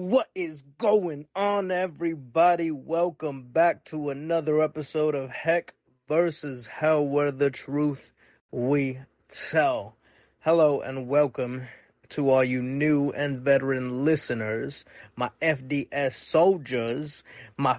What is going on, everybody? Welcome back to another episode of Heck versus Hell, where the truth we tell. Hello and welcome to all you new and veteran listeners, my FDS soldiers, my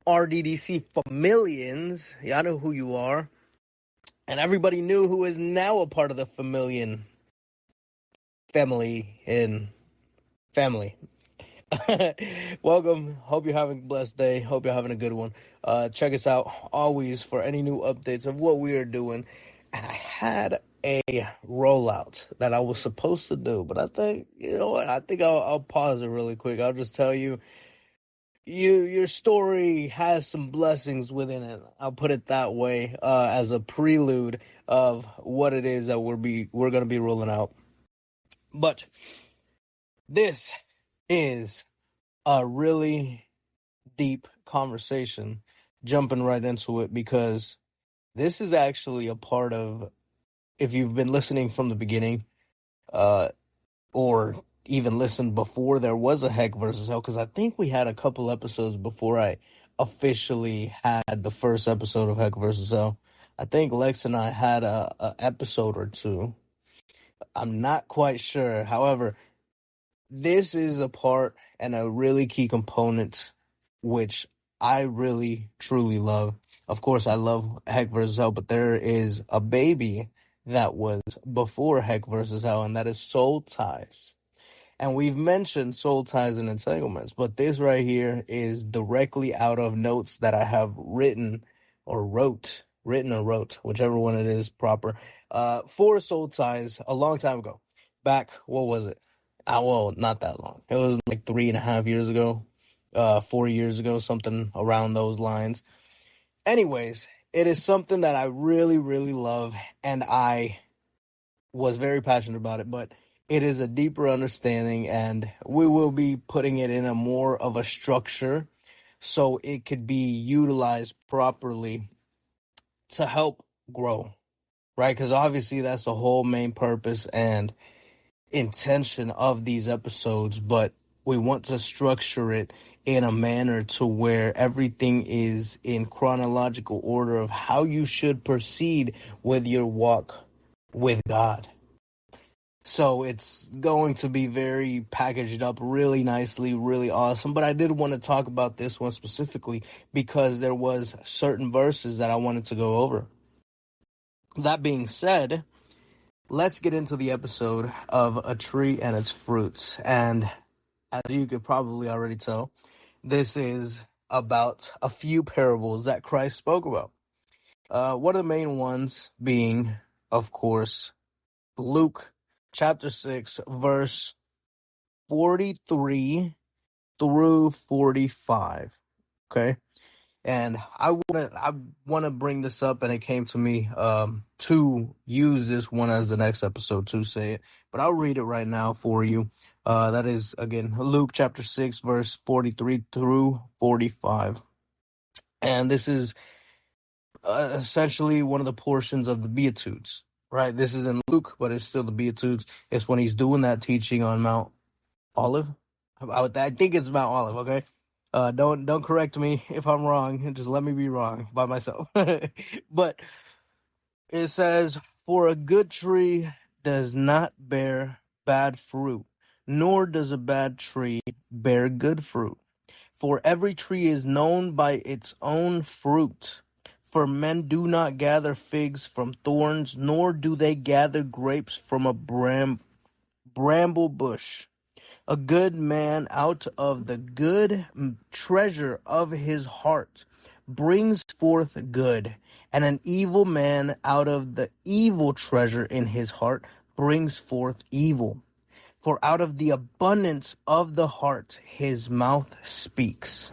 RDDC familians. Y'all know who you are. And everybody new who is now a part of the familian family in family. Welcome. Hope you're having a blessed day. Hope you're having a good one. Check us out always for any new updates of what we are doing. And I had a rollout that I was supposed to do, but I think, you know what? I think I'll pause it really quick. I'll just tell you, your story has some blessings within it. I'll put it that way, as a prelude of what it is that we're going to be rolling out. But this is a really deep conversation, jumping right into it, because this is actually a part of, if you've been listening from the beginning, or even listened before there was a Heck versus Hell, because I think we had a couple episodes before I officially had the first episode of Heck versus Hell. I think Lex and I had a episode or two. I'm not quite sure. However, this is a part and a really key component which I really, truly love. Of course, I love Heck vs. Hell, but there is a baby that was before Heck vs. Hell, and that is Soul Ties. And we've mentioned Soul Ties and Entanglements, but this right here is directly out of notes that I have written or wrote, whichever one it is proper, for Soul Ties a long time ago. Back, what was it? Well, not that long. It was like 3.5 years ago, 4 years ago, something around those lines. Anyways, it is something that I really, really love, and I was very passionate about it, but it is a deeper understanding, and we will be putting it in a more of a structure so it could be utilized properly to help grow, right? Because obviously that's the whole main purpose and intention of these episodes, but we want to structure it in a manner to where everything is in chronological order of how you should proceed with your walk with God. So it's going to be very packaged up really nicely, really awesome. But I did want to talk about this one specifically because there was certain verses that I wanted to go over. That being said, let's get into the episode of A Tree and Its Fruits. And as you could probably already tell, this is about a few parables that Christ spoke about. One of the main ones being, of course, Luke chapter 6, verse 43 through 45. Okay? And I want to bring this up, and it came to me to use this one as the next episode to say it. But I'll read it right now for you. That is, again, Luke chapter 6, verse 43 through 45. And this is essentially one of the portions of the Beatitudes, right? This is in Luke, but it's still the Beatitudes. It's when he's doing that teaching on Mount Olive. I think it's Mount Olive, okay? Don't correct me if I'm wrong. Just let me be wrong by myself. But it says, "For a good tree does not bear bad fruit, nor does a bad tree bear good fruit. For every tree is known by its own fruit. For men do not gather figs from thorns, nor do they gather grapes from a bramble bush. A good man out of the good treasure of his heart brings forth good, and an evil man out of the evil treasure in his heart brings forth evil. For out of the abundance of the heart his mouth speaks."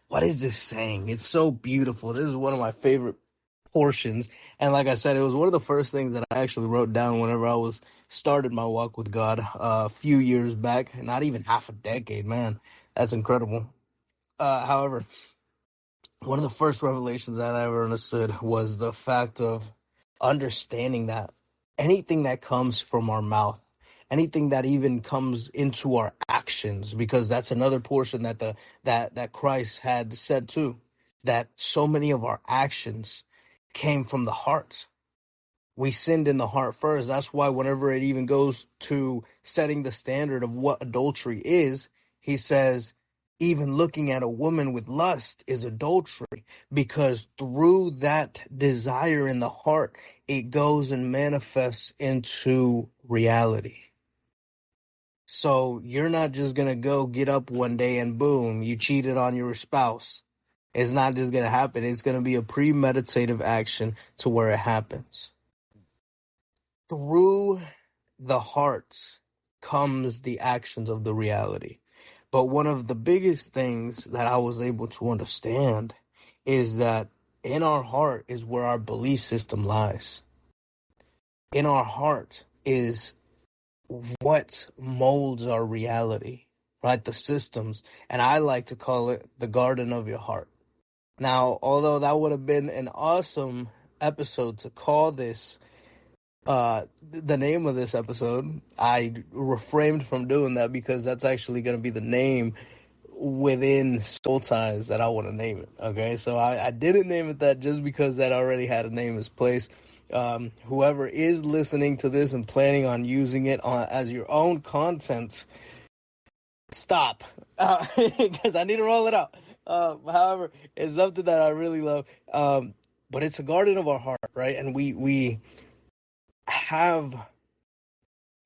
What is this saying? It's so beautiful. This is one of my favorite portions. And like I said, it was one of the first things that I actually wrote down whenever I started my walk with God a few years back. Not even half a decade, man. That's incredible. However, one of the first revelations that I ever understood was the fact of understanding that anything that comes from our mouth anything that even comes into our actions, because that's another portion that that Christ had said too, that so many of our actions came from the heart. We sinned in the heart first. That's why whenever it even goes to setting the standard of what adultery is, he says, even looking at a woman with lust is adultery, because through that desire in the heart, it goes and manifests into reality. So you're not just going to go get up one day and boom, you cheated on your spouse. It's not just going to happen. It's going to be a premeditative action to where it happens. Through the hearts comes the actions of the reality. But one of the biggest things that I was able to understand is that in our heart is where our belief system lies. In our heart is what molds our reality, right? The systems. And I like to call it the garden of your heart. Now, although that would have been an awesome episode to call this, the name of this episode, I refrained from doing that because that's actually going to be the name within Soul Ties that I want to name it. Okay, so I didn't name it that just because that already had a name as place. Whoever is listening to this and planning on using it as your own content, stop, because I need to roll it out. However, it's something that I really love. But it's a garden of our heart, right? And we have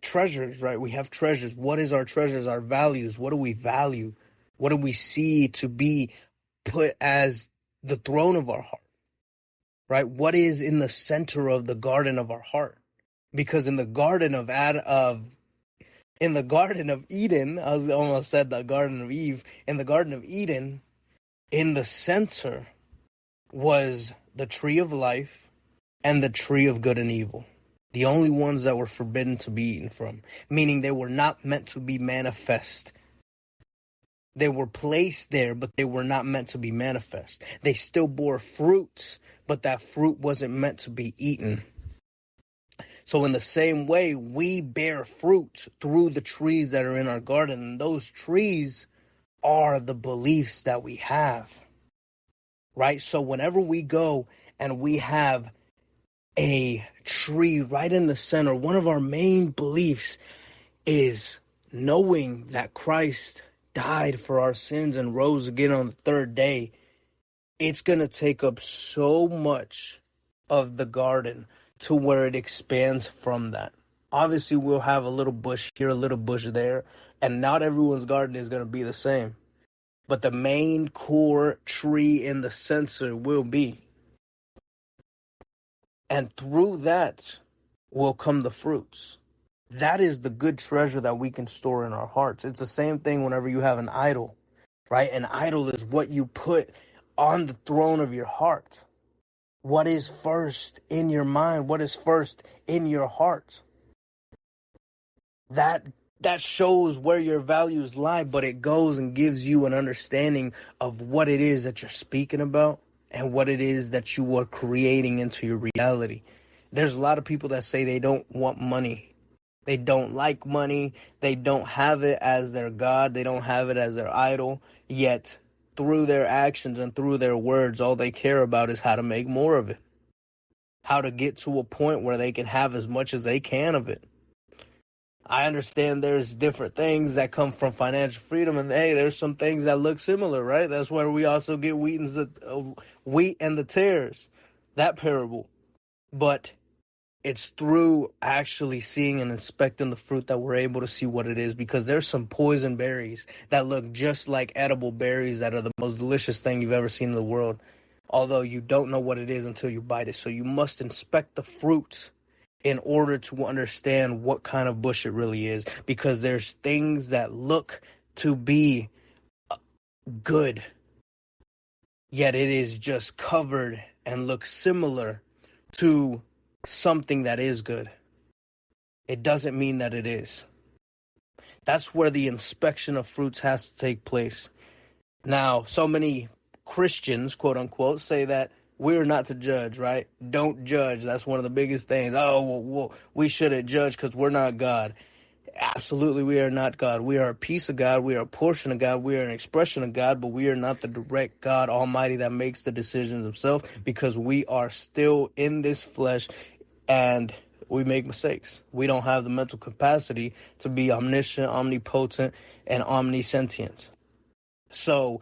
treasures, right? We have treasures. What is our treasures? Our values. What do we value? What do we see to be put as the throne of our heart, right? What is in the center of the garden of our heart? Because in the garden of Eden, I was almost said the Garden of Eve. In the Garden of Eden, in the center was the tree of life and the tree of good and evil. The only ones that were forbidden to be eaten from, meaning they were not meant to be manifest. They were placed there, but they were not meant to be manifest. They still bore fruits, but that fruit wasn't meant to be eaten. So in the same way, we bear fruit through the trees that are in our garden. And those trees are the beliefs that we have, right? So whenever we go and we have a tree right in the center, one of our main beliefs is knowing that Christ died for our sins and rose again on the third day. It's going to take up so much of the garden to where it expands from that. Obviously, we'll have a little bush here, a little bush there, and not everyone's garden is going to be the same. But the main core tree in the center will be. And through that will come the fruits. That is the good treasure that we can store in our hearts. It's the same thing whenever you have an idol, right? An idol is what you put on the throne of your heart. What is first in your mind? What is first in your heart? That shows where your values lie, but it goes and gives you an understanding of what it is that you're speaking about and what it is that you are creating into your reality. There's a lot of people that say they don't want money. They don't like money. They don't have it as their God. They don't have it as their idol. Yet, through their actions and through their words, all they care about is how to make more of it. How to get to a point where they can have as much as they can of it. I understand there's different things that come from financial freedom, and hey, there's some things that look similar, right? That's where we also get wheat and the tares, that parable. But it's through actually seeing and inspecting the fruit that we're able to see what it is, because there's some poison berries that look just like edible berries that are the most delicious thing you've ever seen in the world, although you don't know what it is until you bite it. So you must inspect the fruits in order to understand what kind of bush it really is, because there's things that look to be good, yet it is just covered and looks similar to something that is good. It doesn't mean that it is. That's where the inspection of fruits has to take place. Now, so many Christians, quote unquote, say that we're not to judge, right? Don't judge. That's one of the biggest things. Oh, well, we shouldn't judge because we're not God. Absolutely, we are not God. We are a piece of God. We are a portion of God. We are an expression of God, but we are not the direct God Almighty that makes the decisions himself, because we are still in this flesh and we make mistakes. We don't have the mental capacity to be omniscient, omnipotent, and omnisentient. So,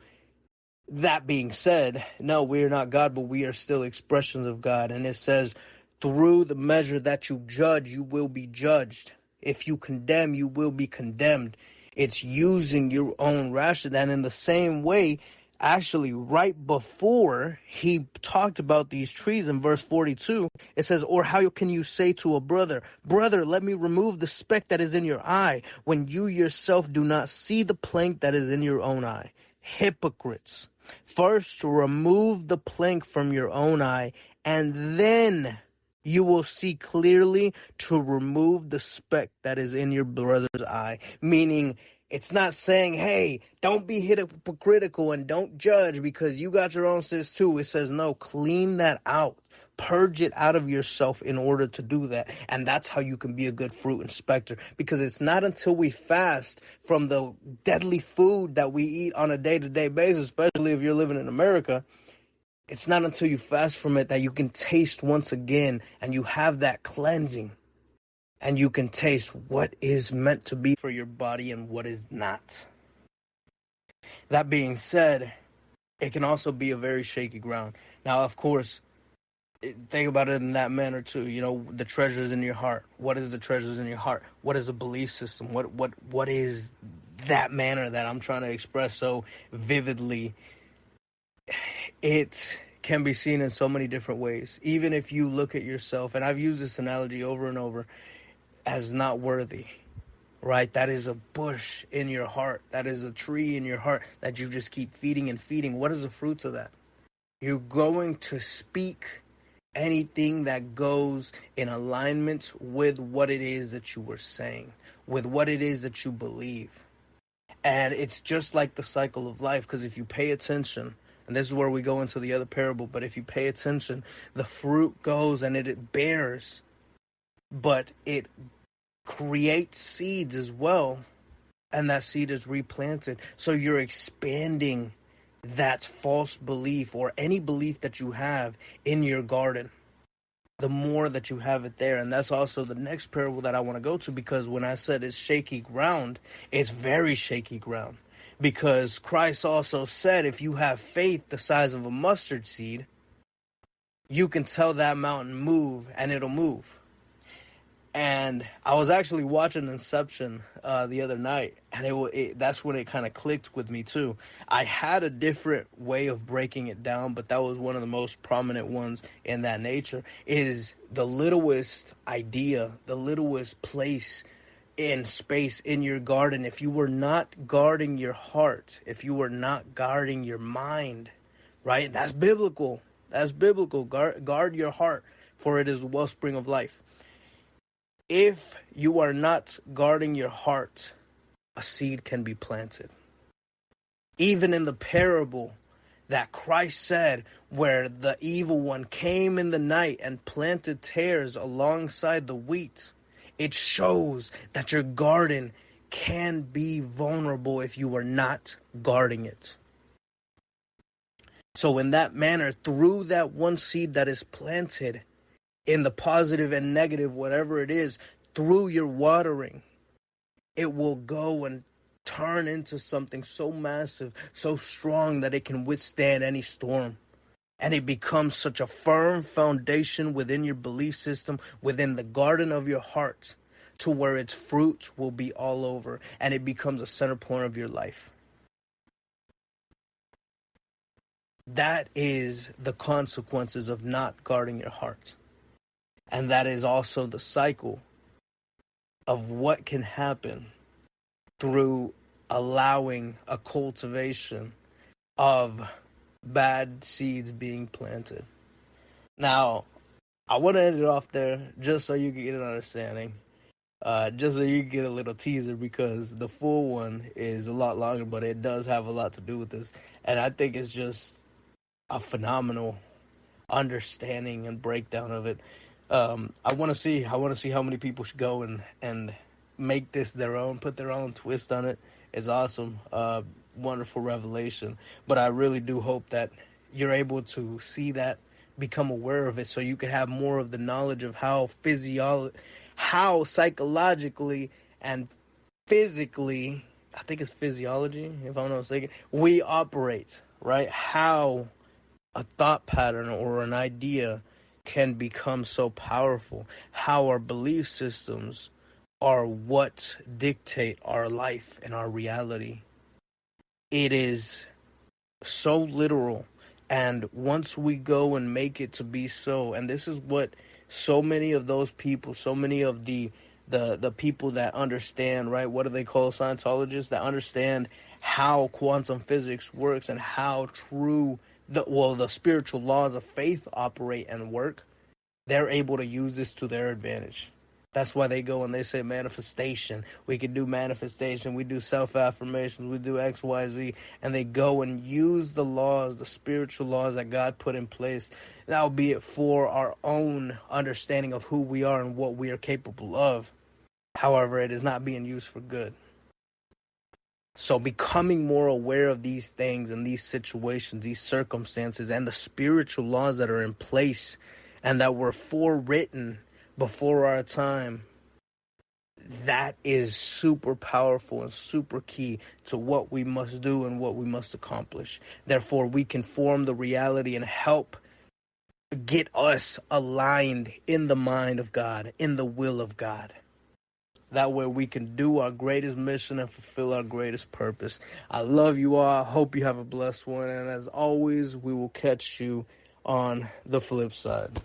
that being said, no, we are not God, but we are still expressions of God. And it says, through the measure that you judge, you will be judged. If you condemn, you will be condemned. It's using your own ration. And in the same way, actually, right before he talked about these trees in verse 42, it says, or how can you say to a brother, brother, let me remove the speck that is in your eye, when you yourself do not see the plank that is in your own eye? Hypocrites. First, remove the plank from your own eye, and then you will see clearly to remove the speck that is in your brother's eye. Meaning, it's not saying, hey, don't be hypocritical and don't judge because you got your own sins too. It says, no, clean that out. Purge it out of yourself in order to do that. And that's how you can be a good fruit inspector. Because it's not until we fast from the deadly food that we eat on a day-to-day basis, especially if you're living in America, it's not until you fast from it that you can taste once again and you have that cleansing. And you can taste what is meant to be for your body and what is not. That being said, it can also be a very shaky ground. Now, of course, think about it in that manner too. You know, the treasures in your heart. What is the treasures in your heart? What is a belief system? What is that manner that I'm trying to express so vividly? It can be seen in so many different ways. Even if you look at yourself, and I've used this analogy over and over, as not worthy, right? That is a bush in your heart. That is a tree in your heart that you just keep feeding and feeding. What is the fruits of that? You're going to speak anything that goes in alignment with what it is that you were saying, with what it is that you believe. And it's just like the cycle of life, because if you pay attention, and this is where we go into the other parable, but if you pay attention, the fruit goes and it bears, but it creates seeds as well, and that seed is replanted. So you're expanding that false belief or any belief that you have in your garden, the more that you have it there. And that's also the next parable that I want to go to, because when I said it's shaky ground, it's very shaky ground, because Christ also said if you have faith the size of a mustard seed, you can tell that mountain move and it'll move. And I was actually watching Inception the other night, and that's when it kind of clicked with me too. I had a different way of breaking it down, but that was one of the most prominent ones in that nature. Is the littlest idea, the littlest place in space in your garden. If you were not guarding your heart, if you were not guarding your mind, right? That's biblical. That's biblical. Guard your heart, for it is the wellspring of life. If you are not guarding your heart, a seed can be planted. Even in the parable that Christ said, where the evil one came in the night and planted tares alongside the wheat, it shows that your garden can be vulnerable if you are not guarding it. So in that manner, through that one seed that is planted, in the positive and negative, whatever it is, through your watering, it will go and turn into something so massive, so strong that it can withstand any storm. And it becomes such a firm foundation within your belief system, within the garden of your heart, to where its fruit will be all over, and it becomes a center point of your life. That is the consequences of not guarding your heart. And that is also the cycle of what can happen through allowing a cultivation of bad seeds being planted. Now, I want to end it off there just so you can get an understanding. Just so you can get a little teaser, because the full one is a lot longer, but it does have a lot to do with this. And I think it's just a phenomenal understanding and breakdown of it. I want to see how many people should go and make this their own, put their own twist on it. It's awesome. Wonderful revelation. But I really do hope that you're able to see that, become aware of it, so you can have more of the knowledge of how psychologically and physically, I think it's physiology, if I'm not mistaken, we operate, right? How a thought pattern or an idea can become so powerful. How our belief systems are what dictate our life and our reality. It is so literal. And once we go and make it to be so, and this is what so many of those people, so many of the people that understand, right? What do they call Scientologists? That understand how quantum physics works and how true the spiritual laws of faith operate and work. They're able to use this to their advantage. That's why they go and they say manifestation. We can do manifestation. We do self-affirmations. We do X, Y, Z. And they go and use the laws, the spiritual laws that God put in place, albeit for our own understanding of who we are and what we are capable of. However, it is not being used for good. So becoming more aware of these things and these situations, these circumstances, and the spiritual laws that are in place and that were forewritten before our time, that is super powerful and super key to what we must do and what we must accomplish. Therefore, we can form the reality and help get us aligned in the mind of God, in the will of God. That way we can do our greatest mission and fulfill our greatest purpose. I love you all. I hope you have a blessed one. And as always, we will catch you on the flip side.